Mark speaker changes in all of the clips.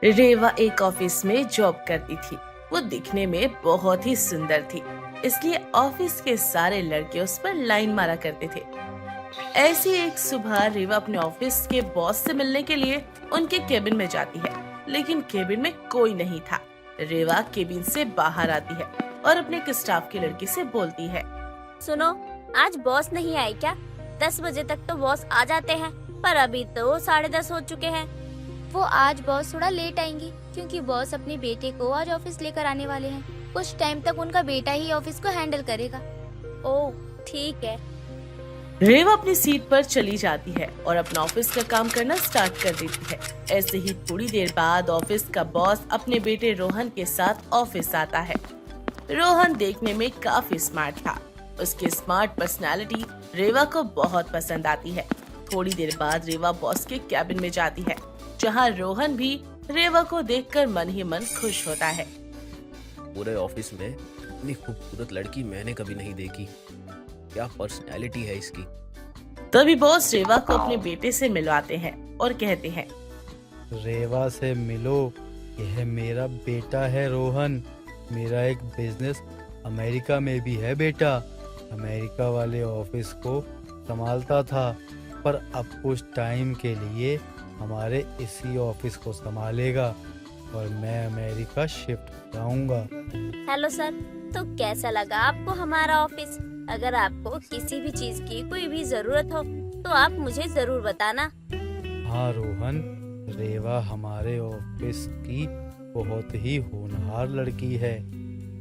Speaker 1: रेवा एक ऑफिस में जॉब करती थी। वो दिखने में बहुत ही सुंदर थी, इसलिए ऑफिस के सारे लड़के उस पर लाइन मारा करते थे। ऐसी एक सुबह रेवा अपने ऑफिस के बॉस से मिलने के लिए उनके केबिन में जाती है, लेकिन केबिन में कोई नहीं था। रेवा केबिन से बाहर आती है और अपने एक स्टाफ की लड़की से बोलती है,
Speaker 2: सुनो, आज बॉस नहीं आए क्या? 10 बजे तक तो बॉस आ जाते हैं, पर अभी तो 10:30 हो चुके हैं।
Speaker 3: वो आज बॉस थोड़ा लेट आएंगी क्योंकि बॉस अपने बेटे को आज ऑफिस लेकर आने वाले हैं। कुछ टाइम तक उनका बेटा ही ऑफिस को हैंडल करेगा।
Speaker 2: ओह, ठीक है।
Speaker 1: रेवा अपनी सीट पर चली जाती है और अपना ऑफिस का काम करना स्टार्ट कर देती है। ऐसे ही थोड़ी देर बाद ऑफिस का बॉस अपने बेटे रोहन के साथ ऑफिस आता है। रोहन देखने में काफी स्मार्ट था। उसकी स्मार्ट पर्सनालिटी रेवा को बहुत पसंद आती है। थोड़ी देर बाद रेवा बॉस के कैबिन में जाती है, जहां रोहन भी रेवा को देखकर मन ही मन खुश होता है।
Speaker 4: पूरे ऑफिस में इतनी खूबसूरत लड़की मैंने कभी नहीं देखी। क्या पर्सनैलिटी है इसकी।
Speaker 1: तभी बॉस रेवा को अपने बेटे से मिलवाते हैं और कहते हैं,
Speaker 5: रेवा से मिलो, यह मेरा बेटा है रोहन। मेरा एक बिजनेस अमेरिका में भी है बेटा। अमेरिका वाले ऑफिस को संभालता था, पर अब कुछ टाइम के लिए हमारे इसी ऑफिस को संभालेगा और मैं अमेरिका शिफ्ट जाऊंगा।
Speaker 2: हेलो सर, तो कैसा लगा आपको हमारा ऑफिस? अगर आपको किसी भी चीज की कोई भी जरूरत हो तो आप मुझे जरूर बताना।
Speaker 5: हाँ रोहन, रेवा हमारे ऑफिस की बहुत ही होनहार लड़की है।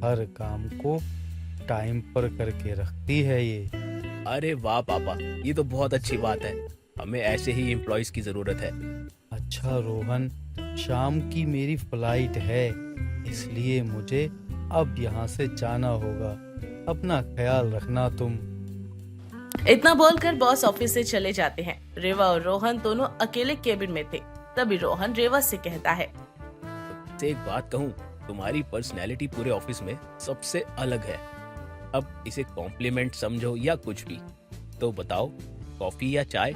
Speaker 5: हर काम को टाइम पर करके रखती है ये।
Speaker 4: अरे वाह पापा, ये तो बहुत अच्छी बात है। हमें ऐसे ही एम्प्लॉयज की जरूरत है।
Speaker 5: अच्छा रोहन, शाम की मेरी फ्लाइट है, इसलिए मुझे अब यहाँ से जाना होगा। अपना ख्याल रखना तुम।
Speaker 1: इतना बोलकर बॉस ऑफिस से चले जाते हैं। रेवा और रोहन दोनों अकेले केबिन में थे। तभी रोहन रेवा से कहता है,
Speaker 4: से एक बात कहूँ, तुम्हारी पर्सनैलिटी पूरे ऑफिस में सबसे अलग है। अब इसे कॉम्प्लीमेंट समझो या कुछ भी, तो बताओ, कॉफी या चाय?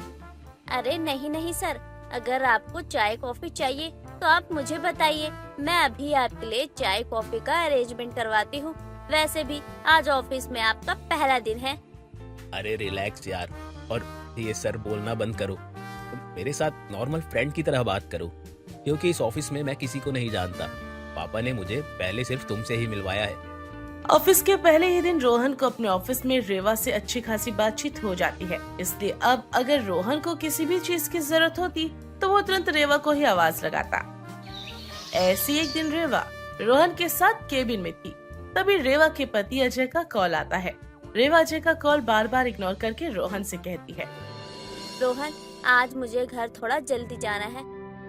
Speaker 2: अरे नहीं नहीं सर, अगर आपको चाय कॉफी चाहिए तो आप मुझे बताइए, मैं अभी आपके लिए चाय कॉफी का अरेंजमेंट करवाती हूँ। वैसे भी आज ऑफिस में आपका पहला दिन है।
Speaker 4: अरे रिलैक्स यार, और ये सर बोलना बंद करो। तुम मेरे साथ नॉर्मल फ्रेंड की तरह बात करो, क्योंकि इस ऑफिस में मैं किसी को नहीं जानता। पापा ने मुझे पहले सिर्फ तुमसे ही मिलवाया है।
Speaker 1: ऑफिस के पहले ही दिन रोहन को अपने ऑफिस में रेवा से अच्छी खासी बातचीत हो जाती है। इसलिए अब अगर रोहन को किसी भी चीज की जरूरत होती तो वो तुरंत रेवा को ही आवाज लगाता। ऐसी एक दिन रेवा रोहन के साथ केबिन में थी। तभी रेवा के पति अजय का कॉल आता है। रेवा अजय का कॉल बार बार इग्नोर करके रोहन से कहती है,
Speaker 2: रोहन, आज मुझे घर थोड़ा जल्दी जाना है।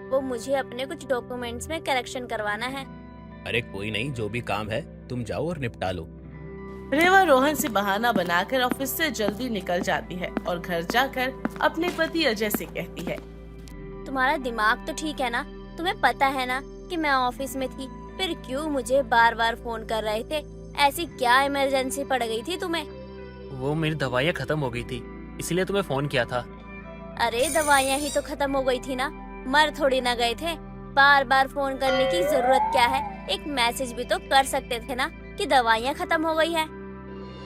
Speaker 2: वो मुझे अपने कुछ डॉक्यूमेंट्स में करेक्शन करवाना है।
Speaker 4: अरे कोई नहीं, जो भी काम है तुम जाओ और निपटा लो।
Speaker 1: रेवा रोहन से बहाना बनाकर ऑफिस से जल्दी निकल जाती है और घर जाकर अपने पति अजय से कहती है,
Speaker 2: तुम्हारा दिमाग तो ठीक है ना? तुम्हें पता है ना कि मैं ऑफिस में थी, फिर क्यों मुझे बार बार फोन कर रहे थे? ऐसी क्या इमरजेंसी पड़ गई थी तुम्हें?
Speaker 6: वो मेरी दवाइयाँ खत्म हो गई थी, इसलिए तुम्हें फोन किया था।
Speaker 2: अरे दवाइयाँ ही तो खत्म हो गई थी ना, मर थोड़ी ना गए थे। बार बार फोन करने की जरूरत क्या है? एक मैसेज भी तो कर सकते थे ना कि दवाइयाँ खत्म हो गई है।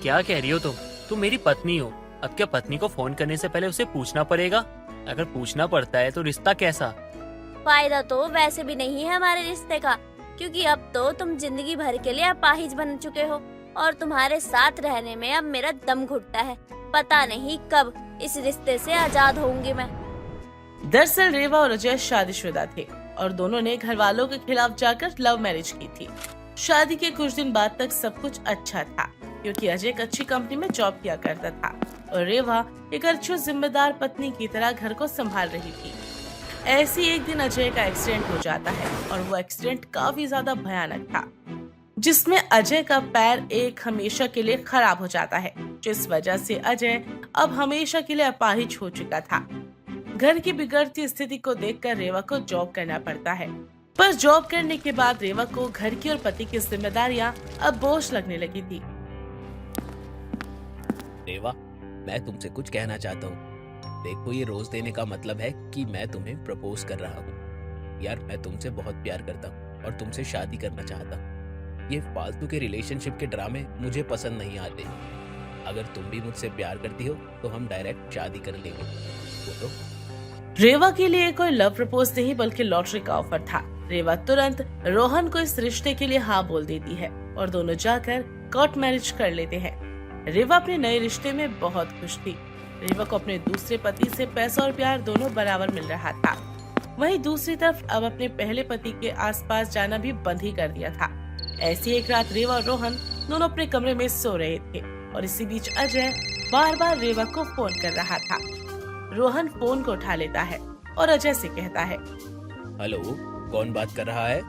Speaker 6: क्या कह रही हो तुम मेरी पत्नी हो। अब क्या पत्नी को फोन करने से पहले उसे पूछना पड़ेगा? अगर पूछना पड़ता है तो रिश्ता कैसा?
Speaker 2: फायदा तो वैसे भी नहीं है हमारे रिश्ते का, क्योंकि अब तो तुम जिंदगी भर के लिए अपाहिज बन चुके हो और तुम्हारे साथ रहने में अब मेरा दम घुटता है। पता नहीं कब इस रिश्ते से आजाद होंगी मैं।
Speaker 1: दरअसल रेवा और अजय शादीशुदा थे और दोनों ने घर वालों के खिलाफ जाकर लव मैरिज की थी। शादी के कुछ दिन बाद तक सब कुछ अच्छा था, क्योंकि अजय एक अच्छी कंपनी में जॉब किया करता था और रेवा एक अच्छी जिम्मेदार पत्नी की तरह घर को संभाल रही थी। ऐसी एक दिन अजय का एक्सीडेंट हो जाता है और वो एक्सीडेंट काफी ज्यादा भयानक था, जिसमें अजय का पैर एक हमेशा के लिए खराब हो जाता है, जिस वजह से अजय अब हमेशा के लिए अपाहिज हो चुका था। घर की बिगड़ती स्थिति को देखकर रेवा को जॉब करना पड़ता है, पर जॉब करने के बाद रेवा को घर की और पति की जिम्मेदारियां अब बोझ लगने लगी थी।
Speaker 4: रेवा, मैं तुमसे कुछ कहना चाहता हूँ। देखो, ये रोज देने का मतलब है कि मैं तुम्हें प्रपोज कर रहा हूँ। यार मैं तुमसे बहुत प्यार करता हूँ और तुमसे शादी करना चाहता हूँ। ये फालतू के रिलेशनशिप के ड्रामे मुझे पसंद नहीं आते। अगर तुम भी मुझसे प्यार करती हो तो हम डायरेक्ट शादी कर लेंगे। बोलो।
Speaker 1: रेवा के लिए कोई लव प्रपोज नहीं बल्कि लॉटरी का ऑफर था। रेवा तुरंत रोहन को इस रिश्ते के लिए हाँ बोल देती है और दोनों जाकर कोर्ट मैरिज कर लेते हैं। रेवा अपने नए रिश्ते में बहुत खुश थी। रेवा को अपने दूसरे पति से पैसा और प्यार दोनों बराबर मिल रहा था। वहीं दूसरी तरफ अब अपने पहले पति के आसपास जाना भी बंद ही कर दिया था। ऐसी एक रात रेवा और रोहन दोनों अपने कमरे में सो रहे थे और इसी बीच अजय बार बार रेवा को फोन कर रहा था। रोहन फोन को उठा लेता है और अजय से कहता है,
Speaker 4: हेलो, कौन बात कर रहा है?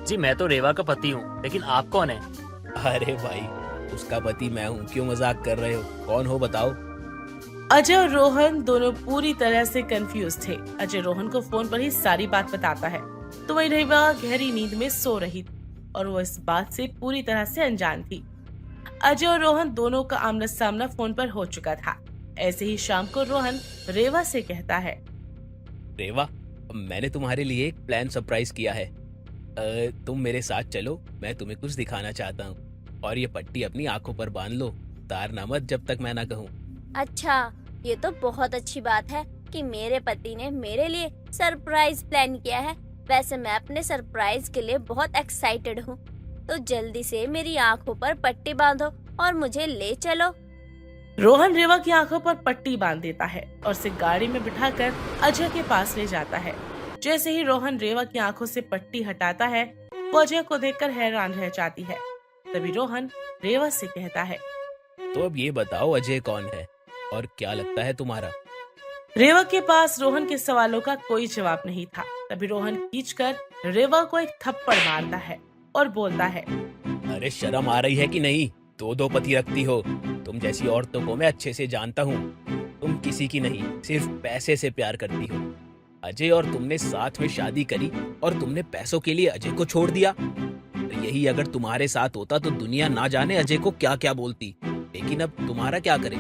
Speaker 6: जी मैं तो रेवा का पति हूँ, लेकिन आप कौन है?
Speaker 4: अरे भाई, उसका पति मैं हूँ, क्यों मजाक कर रहे हो? कौन हो बताओ?
Speaker 1: अजय और रोहन दोनों पूरी तरह से कंफ्यूज थे। अजय रोहन को फोन पर ही सारी बात बताता है तो वही रेवा गहरी नींद में सो रही थी और वो इस बात से पूरी तरह से अनजान थी। अजय और रोहन दोनों का आमना सामना फोन पर हो चुका था। ऐसे ही शाम को रोहन रेवा से कहता है,
Speaker 4: रेवा, मैंने तुम्हारे लिए एक प्लान सरप्राइज किया है। तुम मेरे साथ चलो, मैं तुम्हें कुछ दिखाना चाहता हूँ। और ये पट्टी अपनी आंखों पर बांध लो, उतारना मत जब तक मैं ना कहूँ।
Speaker 2: अच्छा, ये तो बहुत अच्छी बात है कि मेरे पति ने मेरे लिए सरप्राइज प्लान किया है। वैसे मैं अपने सरप्राइज के लिए बहुत एक्साइटेड हूँ, तो जल्दी से मेरी आंखों पर पट्टी बांधो और मुझे ले चलो।
Speaker 1: रोहन रेवा की आंखों पर पट्टी बांध देता है और उसे गाड़ी में बिठाकर अजय के पास ले जाता है। जैसे ही रोहन रेवा की आंखों से पट्टी हटाता है, वो अजय को देखकर हैरान रह जाती है। तभी रोहन रेवा से कहता है,
Speaker 4: तो अब ये बताओ अजय कौन है और क्या लगता है तुम्हारा?
Speaker 1: रेवा के पास रोहन के सवालों का कोई जवाब नहीं था। तभी रोहन खींचकर रेवा को एक थप्पड़ मारता है और बोलता है,
Speaker 4: अरे शर्म आ रही है कि नहीं? दो पति रखती हो। तुम जैसी औरतों को मैं अच्छे से जानता हूँ। तुम किसी की नहीं, सिर्फ पैसे से प्यार करती हो। अजय और तुमने साथ में शादी करी और तुमने पैसों के लिए अजय को छोड़ दिया। यही अगर तुम्हारे साथ होता तो दुनिया ना जाने अजय को क्या क्या बोलती। लेकिन अब तुम्हारा क्या करें?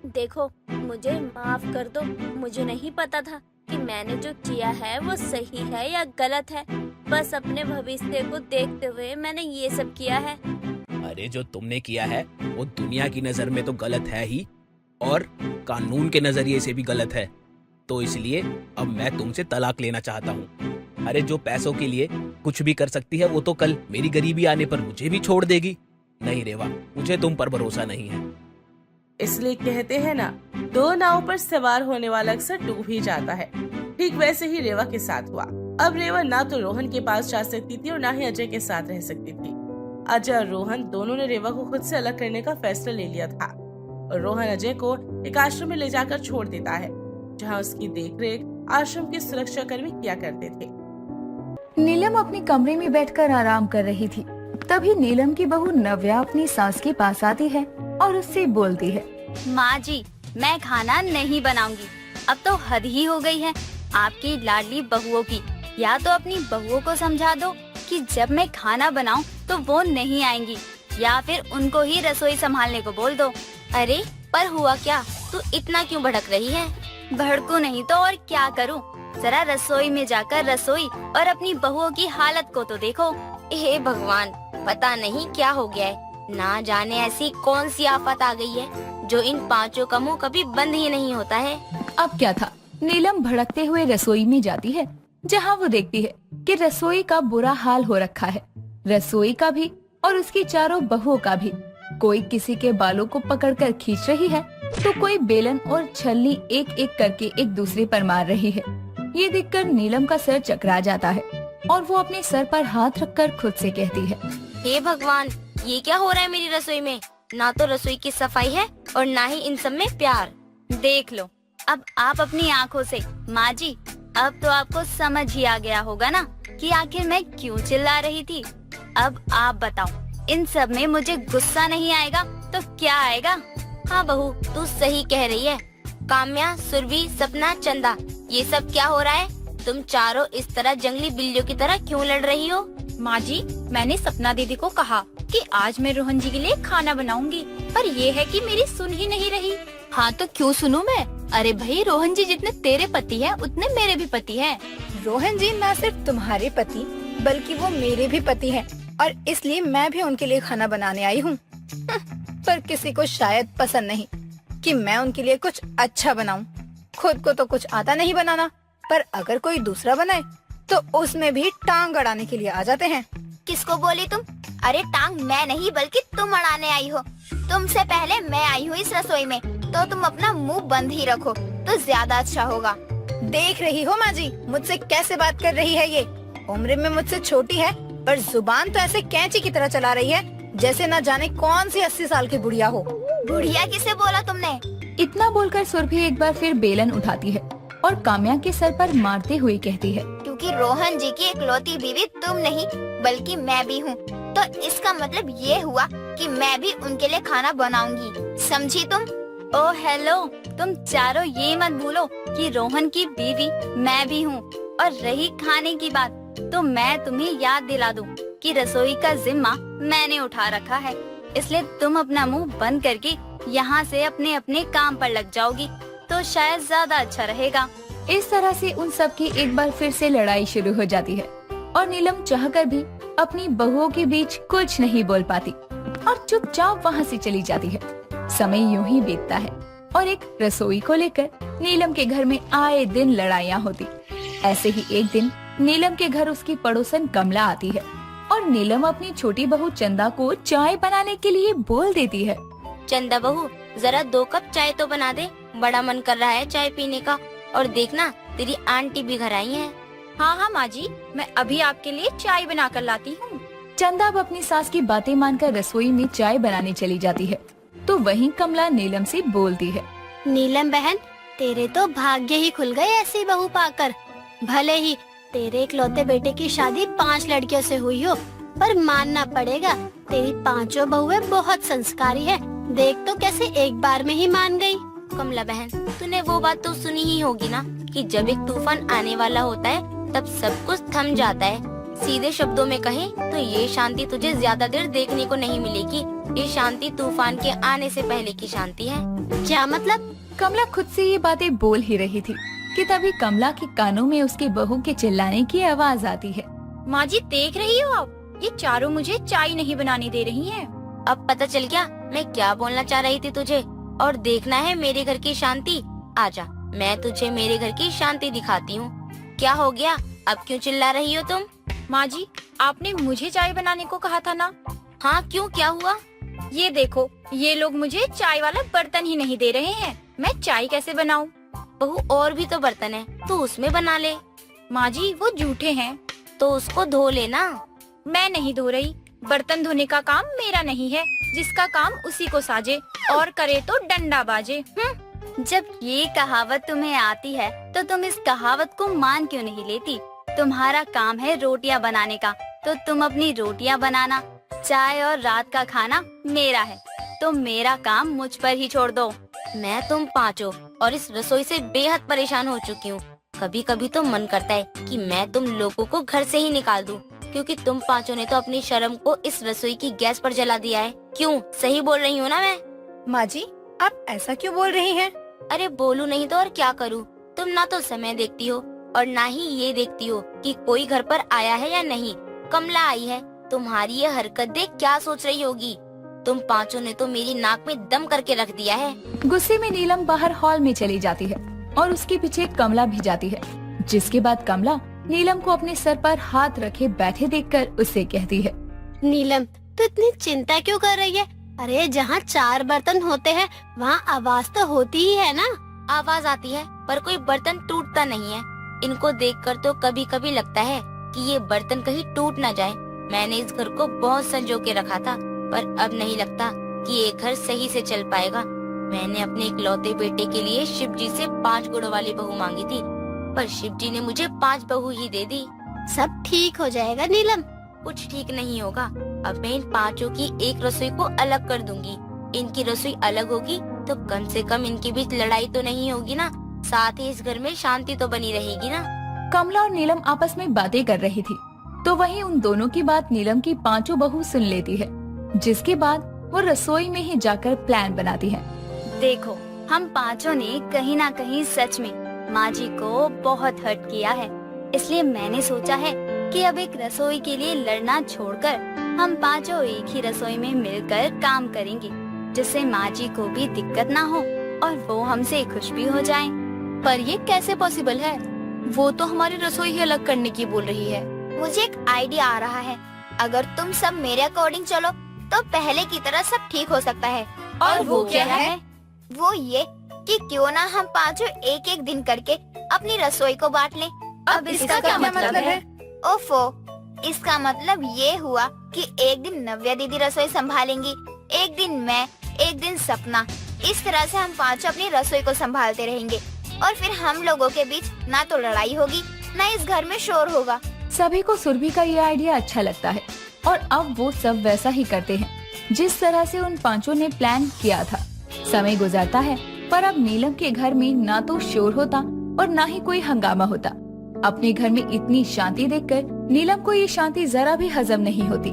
Speaker 2: देखो, मुझे माफ कर दो। मुझे नहीं पता था कि मैंने जो किया है वो सही है या गलत है। बस अपने भविष्य को देखते हुए मैंने ये सब किया है।
Speaker 4: अरे जो तुमने किया है वो दुनिया की नजर में तो गलत है ही, और कानून के नजरिए से भी गलत है। तो इसलिए अब मैं तुमसे तलाक लेना चाहता हूँ। अरे जो पैसों के लिए कुछ भी कर सकती है वो तो कल मेरी गरीबी आने पर मुझे भी छोड़ देगी। नहीं रेवा, मुझे तुम पर भरोसा नहीं है।
Speaker 1: इसलिए कहते हैं ना, दो नाव पर सवार होने वाला अक्सर डूब ही जाता है। ठीक वैसे ही रेवा के साथ हुआ। अब रेवा ना तो रोहन के पास जा सकती थी और ना ही अजय के साथ रह सकती थी। अजय और रोहन दोनों ने रेवा को खुद से अलग करने का फैसला ले लिया था और रोहन अजय को एक आश्रम में ले जाकर छोड़ देता है, जहाँ उसकी देखरेख आश्रम के सुरक्षा कर्मी किया करते थे।
Speaker 7: नीलम अपने कमरे में बैठकर आराम कर रही थी। तभी नीलम की बहू नव्या अपनी सास के पास आती है और उससे बोलती है,
Speaker 3: माँ जी, मैं खाना नहीं बनाऊंगी। अब तो हद ही हो गई है आपकी लाडली बहुओं की। या तो अपनी बहुओं को समझा दो कि जब मैं खाना बनाऊं तो वो नहीं आएंगी, या फिर उनको ही रसोई संभालने को बोल दो। अरे पर हुआ क्या? तू इतना क्यों भड़क रही है? भड़कू नहीं तो और क्या करूं? जरा रसोई में जाकर रसोई और अपनी बहुओं की हालत को तो देखो। हे भगवान, पता नहीं क्या हो गया है। ना जाने ऐसी कौन सी आफत आ गई है जो इन पांचों का मुंह कभी बंद ही नहीं होता है।
Speaker 7: अब क्या था, नीलम भड़कते हुए रसोई में जाती है, जहाँ वो देखती है कि रसोई का बुरा हाल हो रखा है। रसोई का भी और उसकी चारों बहुओं का भी। कोई किसी के बालों को पकड़कर खींच रही है तो कोई बेलन और छलनी एक एक करके एक दूसरे पर मार रही है। ये देखकर नीलम का सर चकरा जाता है और वो अपने सर पर हाथ रखकर खुद से कहती है,
Speaker 3: हे भगवान, ये क्या हो रहा है मेरी रसोई में? ना तो रसोई की सफाई है और ना ही इन सब में प्यार। देख लो अब आप अपनी आँखों से। माँ जी, अब तो आपको समझ ही आ गया होगा ना कि आखिर मैं क्यों चिल्ला रही थी। अब आप बताओ, इन सब में मुझे गुस्सा नहीं आएगा तो क्या आएगा? हाँ बहू, तू सही कह रही है। काम्या, सुरभि, सपना, चंदा, ये सब क्या हो रहा है? तुम चारों इस तरह जंगली बिल्लियों की तरह क्यों लड़ रही हो?
Speaker 8: माँ जी, मैंने सपना दीदी को कहा कि आज मैं रोहन जी के लिए खाना बनाऊंगी, पर ये है कि मेरी सुन ही नहीं रही। हाँ तो क्यों सुनूं मैं? अरे भाई, रोहन जी जितने तेरे पति हैं उतने मेरे भी पति हैं। रोहन जी ना सिर्फ तुम्हारे पति बल्कि वो मेरे भी पति हैं और इसलिए मैं भी उनके लिए खाना बनाने आई हूँ। पर किसी को शायद पसंद नहीं कि मैं उनके लिए कुछ अच्छा बनाऊं। खुद को तो कुछ आता नहीं बनाना, पर अगर कोई दूसरा बनाए तो उसमें भी टांग अड़ाने के लिए आ जाते हैं।
Speaker 3: किसको बोली तुम? अरे टांग मैं नहीं बल्कि तुम अड़ाने आई हो। तुमसे पहले मैं आई हूँ इस रसोई में, तो तुम अपना मुंह बंद ही रखो तो ज्यादा अच्छा होगा।
Speaker 8: देख रही हो माँ जी मुझसे कैसे बात कर रही है ये। उम्र में मुझसे छोटी है पर जुबान तो ऐसे कैंची की तरह चला रही है जैसे न जाने कौन सी 80 साल की बुढ़िया हो।
Speaker 3: बुढ़िया किसे बोला तुमने?
Speaker 7: इतना बोलकर सुरभि एक बार फिर बेलन उठाती है और काम्या के सर पर मारते हुए कहती है,
Speaker 3: क्योंकि रोहन जी की इकलौती बीवी तुम नहीं बल्कि मैं भी हूँ, तो इसका मतलब ये हुआ कि मैं भी उनके लिए खाना बनाऊंगी। समझी तुम? ओ हेलो, तुम चारों ये मत भूलो कि रोहन की बीवी मैं भी हूँ। और रही खाने की बात, तो मैं तुम्हें याद दिला दूं कि रसोई का जिम्मा मैंने उठा रखा है, इसलिए तुम अपना मुंह बंद करके यहाँ से अपने अपने काम पर लग जाओगी तो शायद ज्यादा अच्छा रहेगा।
Speaker 7: इस तरह से उन सब की एक बार फिर से लड़ाई शुरू हो जाती है और नीलम चाहकर भी अपनी बहुओं के बीच कुछ नहीं बोल पाती और चुपचाप वहाँ से चली जाती है। समय यूं ही बीतता है और एक रसोई को लेकर नीलम के घर में आए दिन लड़ाइयाँ होती। ऐसे ही एक दिन नीलम के घर उसकी पड़ोसन कमला आती है और नीलम अपनी छोटी बहू चंदा को चाय बनाने के लिए बोल देती है।
Speaker 2: चंदा बहू, जरा 2 कप चाय तो बना दे, बड़ा मन कर रहा है चाय पीने का। और देखना तेरी आंटी भी घर आई है।
Speaker 8: हाँ हाँ माँ जी, मैं अभी आपके लिए चाय बना कर लाती हूँ।
Speaker 7: चंदा अब अपनी सास की बातें मानकर रसोई में चाय बनाने चली जाती है तो वहीं कमला नीलम से बोलती है,
Speaker 2: नीलम बहन, तेरे तो भाग्य ही खुल गए ऐसी बहू पाकर। भले ही तेरे इकलौते बेटे की शादी 5 लड़कियों से हुई हो, पर मानना पड़ेगा तेरी 5 बहुएं बहुत संस्कारी है। देख तो कैसे एक बार में ही मान गई। कमला बहन, तूने वो बात तो सुनी ही होगी ना कि जब एक तूफान आने वाला होता है तब सब कुछ थम जाता है। सीधे शब्दों में कहें तो ये शांति तुझे ज्यादा देर देखने को नहीं मिलेगी। ये शांति तूफान के आने से पहले की शांति है। क्या मतलब?
Speaker 7: कमला खुद से ये बातें बोल ही रही थी कि तभी कमला के कानों में उसके बहू के चिल्लाने की आवाज आती है।
Speaker 8: माँ जी देख रही हो आप, ये चारों मुझे चाय नहीं बनाने दे रही हैं।
Speaker 2: अब पता चल गया मैं क्या बोलना चाह रही थी तुझे। और देखना है मेरे घर की शांति। आजा, मैं तुझे मेरे घर की शांति दिखाती हूँ। क्या हो गया, अब क्यों चिल्ला रही हो तुम?
Speaker 8: माँ जी, आपने मुझे चाय बनाने को कहा था ना?
Speaker 2: हाँ, क्यों, क्या हुआ?
Speaker 8: ये देखो, ये लोग मुझे चाय वाला बर्तन ही नहीं दे रहे हैं। मैं चाय कैसे बनाऊं?
Speaker 2: बहू, और भी तो बर्तन है, तू उसमें बना ले।
Speaker 8: माँ जी, वो जूठे हैं।
Speaker 2: तो उसको धो लेना।
Speaker 8: मैं नहीं धो रही। बर्तन धोने का काम मेरा नहीं है, जिसका काम उसी को साजे और करे तो डंडा बाजे।
Speaker 3: जब ये कहावत तुम्हें आती है तो तुम इस कहावत को मान क्यों नहीं लेती? तुम्हारा काम है रोटियां बनाने का, तो तुम अपनी रोटियां बनाना। चाय और रात का खाना मेरा है, तो मेरा काम मुझ पर ही छोड़ दो।
Speaker 2: मैं तुम पांचों और इस रसोई से बेहद परेशान हो चुकी हूँ। कभी कभी तो मन करता है कि मैं तुम लोगों को घर से ही निकाल दूं, क्योंकि तुम पांचों ने तो अपनी शर्म को इस रसोई की गैस पर जला दिया है। क्यों, सही बोल रही हूँ ना मैं?
Speaker 8: माँ जी, आप ऐसा क्यों बोल रही हैं?
Speaker 2: अरे बोलूं नहीं तो और क्या करूं? तुम ना तो समय देखती हो और ना ही ये देखती हो कि कोई घर पर आया है या नहीं। कमला आई है, तुम्हारी ये हरकत देख क्या सोच रही होगी। तुम पांचों ने तो मेरी नाक में दम करके रख दिया है।
Speaker 7: गुस्से में नीलम बाहर हॉल में चली जाती है और उसके पीछे कमला भी जाती है, जिसके बाद कमला नीलम को अपने सर पर हाथ रखे बैठे देखकर उससे कहती है,
Speaker 2: नीलम, तू इतनी चिंता क्यों कर रही है? अरे जहाँ 4 बर्तन होते हैं वहाँ आवाज तो होती ही है ना। आवाज आती है पर कोई बर्तन टूटता नहीं है। इनको देखकर तो कभी कभी लगता है कि ये बर्तन कहीं टूट ना जाए। मैंने इस घर को बहुत संजो के रखा था, पर अब नहीं लगता कि ये घर सही से चल पाएगा। मैंने अपने इकलौते बेटे के लिए शिव जी से 5 गुणों वाली बहू मांगी थी, पर शिव जी ने मुझे 5 बहू ही दे दी। सब ठीक हो जाएगा नीलम। कुछ ठीक नहीं होगा। अब मैं इन पांचों की एक रसोई को अलग कर दूंगी। इनकी रसोई अलग होगी तो कम से कम इनके बीच लड़ाई तो नहीं होगी ना, साथ ही इस घर में शांति तो बनी रहेगी ना।
Speaker 7: कमला और नीलम आपस में बातें कर रही थी, तो वहीं उन दोनों की बात नीलम की 5 बहू सुन लेती है, जिसके बाद वो रसोई में ही जाकर प्लान बनाती है।
Speaker 3: देखो, हम पांचों ने कहीं ना कहीं सच में माँ जी को बहुत हर्ट किया है। इसलिए मैंने सोचा है कि अब एक रसोई के लिए लड़ना छोड़कर हम पांचों एक ही रसोई में मिलकर काम करेंगे, जिससे माँ जी को भी दिक्कत ना हो और वो हमसे खुश भी हो जाएं।
Speaker 7: पर ये कैसे पॉसिबल है? वो तो हमारी रसोई ही अलग करने की बोल रही है।
Speaker 2: मुझे एक आइडिया आ रहा है। अगर तुम सब मेरे अकॉर्डिंग चलो तो पहले की तरह सब ठीक हो सकता है।
Speaker 7: और वो क्या है?
Speaker 2: वो ये कि क्यों ना हम पांचों एक एक दिन करके अपनी रसोई को बांट लें।
Speaker 7: अब इसका क्या मतलब है?
Speaker 2: ओफो, इसका मतलब ये हुआ कि एक दिन नव्या दीदी रसोई संभालेंगी, एक दिन मैं, एक दिन सपना। इस तरह से हम पांचों अपनी रसोई को संभालते रहेंगे और फिर हम लोगों के बीच ना तो लड़ाई होगी ना इस घर में शोर होगा।
Speaker 7: सभी को सुरभि का ये आइडिया अच्छा लगता है और अब वो सब वैसा ही करते हैं जिस तरह से उन पांचों ने प्लान किया था। समय गुजरता है पर अब नीलम के घर में ना तो शोर होता और ना ही कोई हंगामा होता। अपने घर में इतनी शांति देखकर नीलम को ये शांति जरा भी हजम नहीं होती।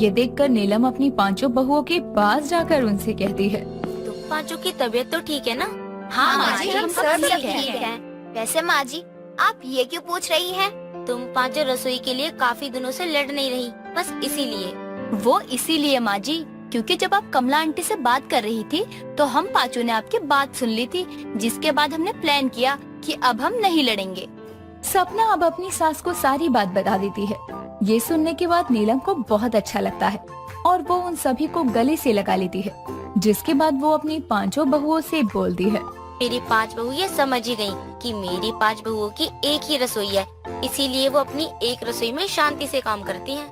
Speaker 7: ये देखकर नीलम अपनी पांचों बहुओं के पास जाकर उनसे कहती है,
Speaker 2: तुम पांचों की तबीयत तो ठीक है ना?
Speaker 8: हाँ माँ जी, हम सब ठीक
Speaker 2: है। वैसे माँ जी, आप ये क्यों पूछ रही हैं? तुम पांचों रसोई के लिए काफी दिनों से लड़ नहीं रही, बस इसीलिए।
Speaker 3: वो इसीलिए माँ जी, क्योंकि जब आप कमला आंटी से बात कर रही थी तो हम पांचों ने आपकी बात सुन ली थी, जिसके बाद हमने प्लान किया कि अब हम नहीं लड़ेंगे।
Speaker 7: सपना अब अपनी सास को सारी बात बता देती है। ये सुनने के बाद नीलम को बहुत अच्छा लगता है और वो उन सभी को गले से लगा लेती है, जिसके बाद वो अपनी पांचों बहुओं से बोलती है,
Speaker 2: मेरी पांच बहू ये समझ ही गयी कि मेरी पांच बहुओं की एक ही रसोई है, इसीलिए वो अपनी एक रसोई में शांति से काम करती हैं।